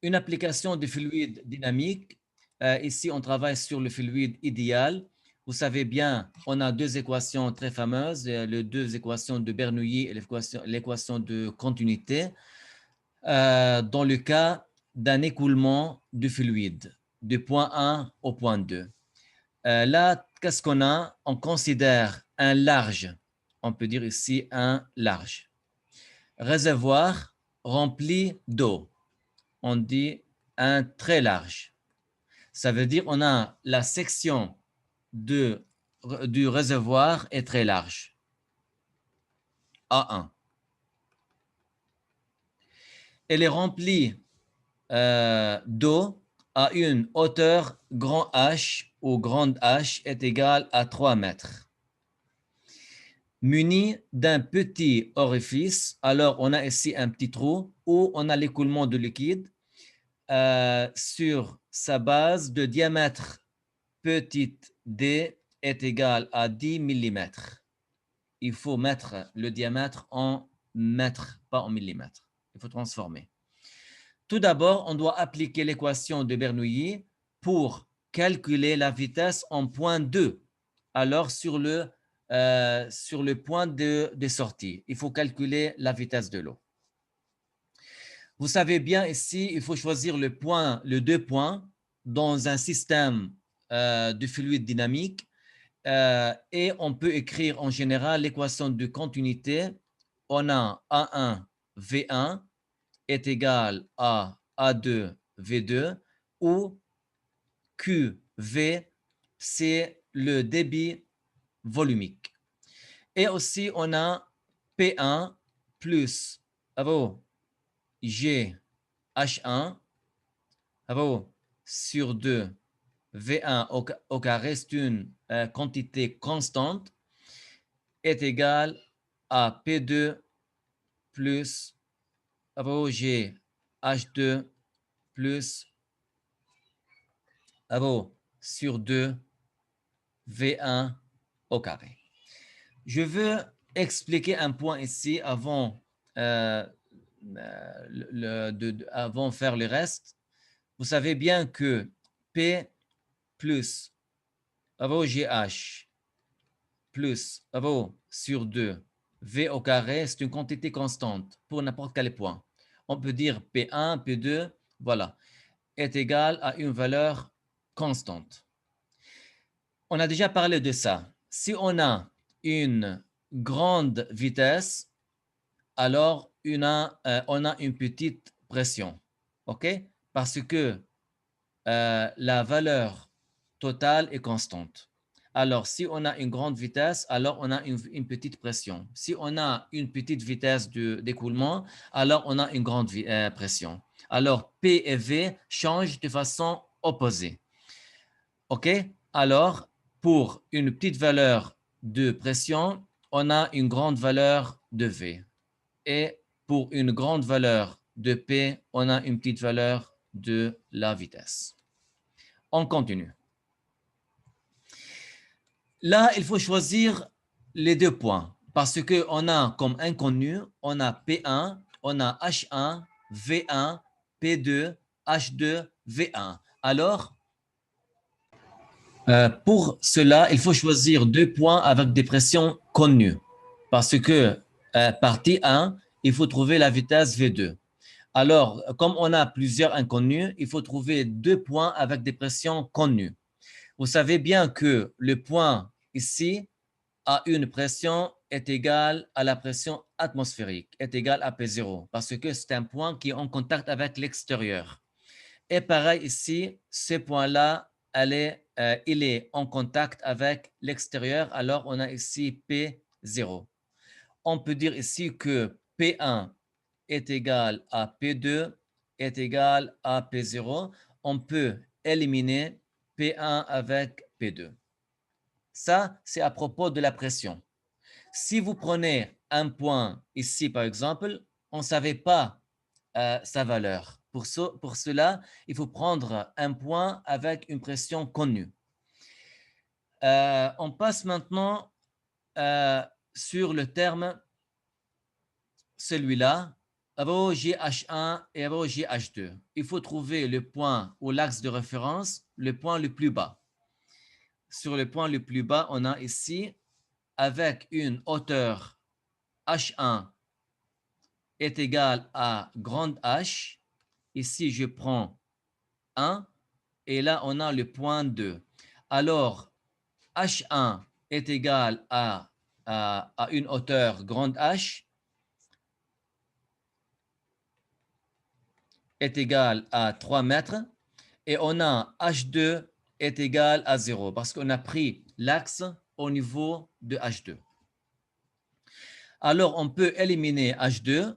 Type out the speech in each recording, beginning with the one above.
une application de fluide dynamique. Ici, on travaille sur le fluide idéal. Vous savez bien, on a deux équations très fameuses, les deux équations de Bernoulli et l'équation de continuité, dans le cas d'un écoulement de fluide du point 1 au point 2. Là, qu'est-ce qu'on a? On considère un large, on peut dire ici un large réservoir rempli d'eau. On dit un très large. Ça veut dire on a la section du réservoir est très large, A1. Elle est remplie d'eau à une hauteur grand H ou grande H est égale à 3 mètres. Muni d'un petit orifice, alors on a ici un petit trou où on a l'écoulement de liquide sur sa base de diamètre petite d est égal à 10 mm. Il faut mettre le diamètre en mètres, pas en millimètres. Il faut transformer. Tout d'abord, on doit appliquer l'équation de Bernoulli pour calculer la vitesse en point 2. Alors, sur le point de sortie, il faut calculer la vitesse de l'eau. Vous savez bien ici, il faut choisir le deux points dans un système de fluide dynamique et on peut écrire en général l'équation de continuité. On a A1 V1 est égal à A2 V2 où QV c'est le débit volumique. Et aussi on a P1 plus GH1 sur 2 V1 au carré, c'est une quantité constante, est égal à P2 plus GH2 plus sur 2 V1 au carré. Je veux expliquer un point ici avant, avant de faire le reste. Vous savez bien que P plus GH plus sur 2 V au carré, c'est une quantité constante pour n'importe quel point. On peut dire P1, P2, voilà, est égal à une valeur constante. On a déjà parlé de ça. Si on a une grande vitesse, alors on a une petite pression, ok? Parce que la valeur totale est constante. Alors, si on a une grande vitesse, alors on a une petite pression. Si on a une petite vitesse d'écoulement, alors on a une grande pression. Alors, P et V changent de façon opposée. OK? Alors, pour une petite valeur de pression, on a une grande valeur de V. Et pour une grande valeur de P, on a une petite valeur de la vitesse. On continue. Là, il faut choisir les deux points parce qu'on a comme inconnu, on a P1, on a H1, V1, P2, H2, V1. Alors, pour cela, il faut choisir deux points avec des pressions connues parce que partie 1, il faut trouver la vitesse V2. Alors, comme on a plusieurs inconnus, il faut trouver deux points avec des pressions connues. Vous savez bien que le point ici à une pression est égale à la pression atmosphérique, est égale à P0, parce que c'est un point qui est en contact avec l'extérieur. Et pareil ici, ce point-là, il est en contact avec l'extérieur, alors on a ici P0. On peut dire ici que P1 est égal à P2 est égal à P0. On peut éliminer P1 avec P2. Ça, c'est à propos de la pression. Si vous prenez un point ici, par exemple, on ne savait pas sa valeur. Pour cela, il faut prendre un point avec une pression connue. On passe maintenant sur le terme, celui-là, GH1 et GH2. Il faut trouver le point ou l'axe de référence, le point le plus bas. Sur le point le plus bas, on a ici, avec une hauteur H1 est égal à grande H. Ici, je prends 1 et là, on a le point 2. Alors, H1 est égal à une hauteur grande H est égal à 3 mètres et on a H2 est égal à 0 parce qu'on a pris l'axe au niveau de H2. Alors, on peut éliminer H2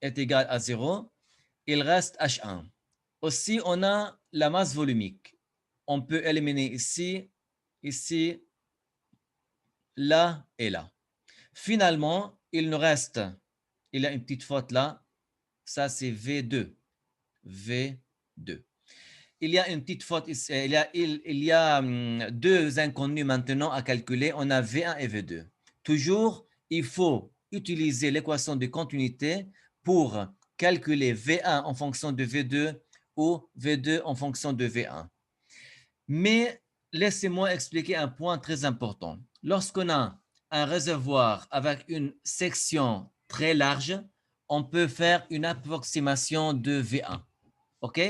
est égal à 0. Il reste H1. Aussi, on a la masse volumique. On peut éliminer ici, ici, là et là. Finalement, il nous reste, il y a une petite faute là, ça c'est V2. V2. Il y a une petite faute ici, il y a deux inconnus maintenant à calculer, on a V1 et V2. Toujours, il faut utiliser l'équation de continuité pour calculer V1 en fonction de V2 ou V2 en fonction de V1. Mais laissez-moi expliquer un point très important. Lorsqu'on a un réservoir avec une section très large, on peut faire une approximation de V1. OK?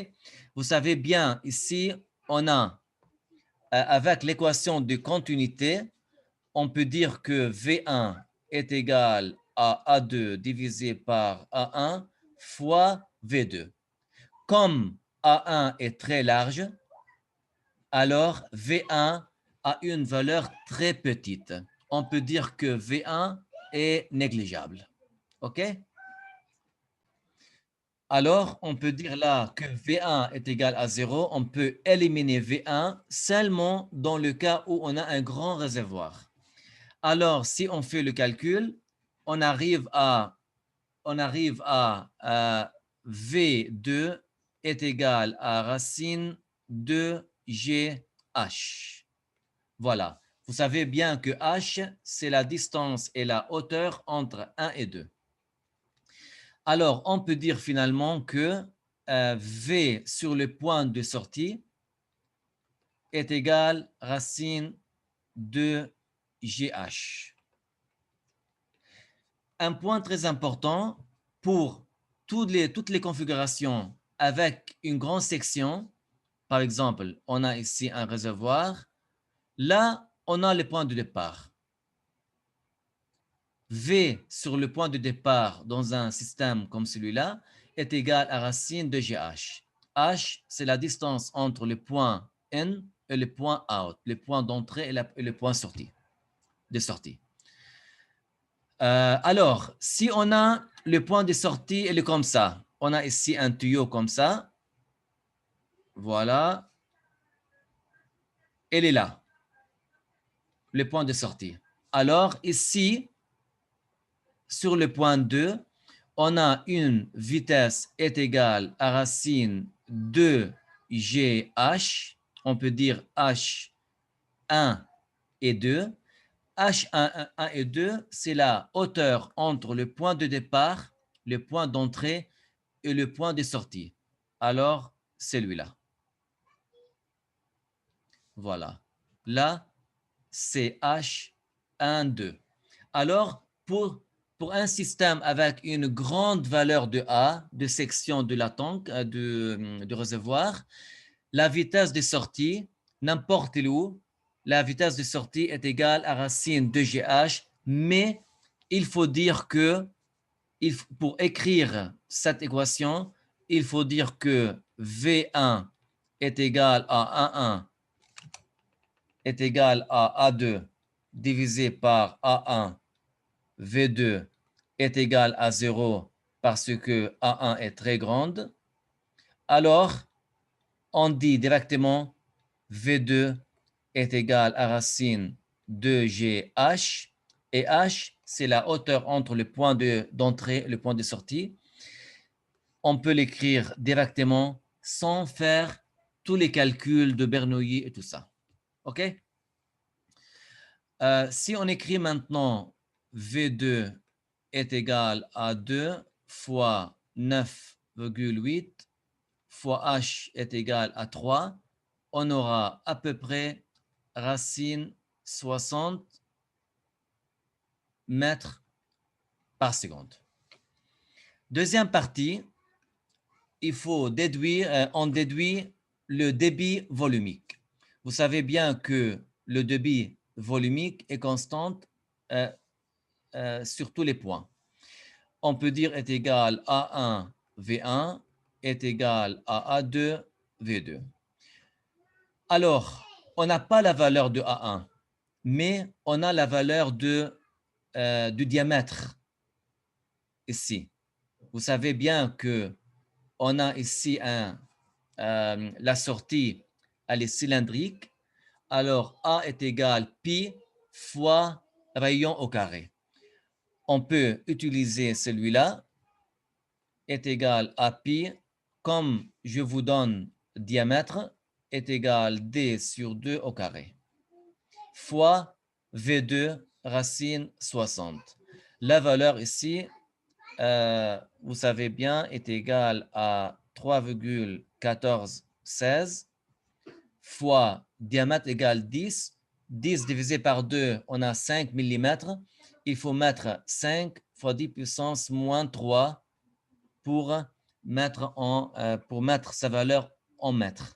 Vous savez bien, ici, on a, avec l'équation de continuité, on peut dire que V1 est égal à A2 divisé par A1 fois V2. Comme A1 est très large, alors V1 a une valeur très petite. On peut dire que V1 est négligeable. OK? Alors, on peut dire là que V1 est égal à 0. On peut éliminer V1 seulement dans le cas où on a un grand réservoir. Alors, si on fait le calcul, on arrive à V2 est égal à racine de GH. Voilà. Vous savez bien que H, c'est la distance et la hauteur entre 1 et 2. Alors, on peut dire finalement que V sur le point de sortie est égal à racine de GH. Un point très important pour toutes les configurations avec une grande section, par exemple, on a ici un réservoir, là, on a le point de départ. V sur le point de départ dans un système comme celui-là est égal à racine de GH. H, c'est la distance entre le point N et le point out, le point d'entrée et le point de sortie. Alors, si on a le point de sortie, il est comme ça. On a ici un tuyau comme ça. Voilà. Il est là. Le point de sortie. Alors, ici, sur le point 2, on a une vitesse est égale à racine de GH. On peut dire H1 et 2. H1 et 2, c'est la hauteur entre le point de départ, le point d'entrée et le point de sortie. Alors, c'est celui-là. Voilà. Là, c'est H1, 2. Alors, pour un système avec une grande valeur de A, de section de la tank, de réservoir, la vitesse de sortie, n'importe où, la vitesse de sortie est égale à racine de GH, mais il faut dire que, pour écrire cette équation, il faut dire que V1 est égal à A1 est égal à A2 divisé par A1, V2 est égal à 0 parce que A1 est très grande. Alors, on dit directement V2 est égal à racine de GH et H, c'est la hauteur entre le point d'entrée et le point de sortie. On peut l'écrire directement sans faire tous les calculs de Bernoulli et tout ça. OK? Si on écrit maintenant V2 est égal à 2, fois 9,8 fois h est égal à 3, on aura à peu près racine 60 mètres par seconde. Deuxième partie, il faut déduire, on déduit le débit volumique. Vous savez bien que le débit volumique est constant sur tous les points. On peut dire est égal à 1 V1 est égal à A2 V2. Alors, on n'a pas la valeur de A1, mais on a la valeur du diamètre ici. Vous savez bien que on a ici la sortie, elle est cylindrique. Alors, A est égal pi fois rayon au carré. On peut utiliser celui-là, est égal à pi, comme je vous donne diamètre, est égal d sur 2 au carré, fois V2 racine 60. La valeur ici, vous savez bien, est égale à 3,1416 fois diamètre égale 10. 10 divisé par 2, on a 5 mm. Il faut mettre 5 fois 10 puissance moins 3 pour mettre sa valeur en mètres.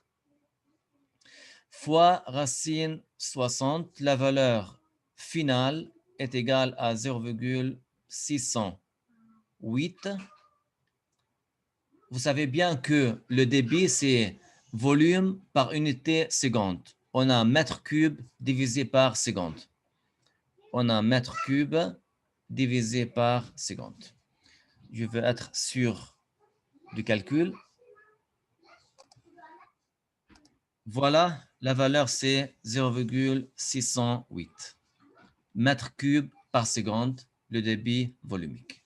Fois racine 60, la valeur finale est égale à 0,608. Vous savez bien que le débit, c'est volume par unité seconde. On a mètre cube divisé par seconde. On a mètre cube divisé par seconde. Je veux être sûr du calcul. Voilà, la valeur c'est 0,608 mètres cubes par seconde, le débit volumique.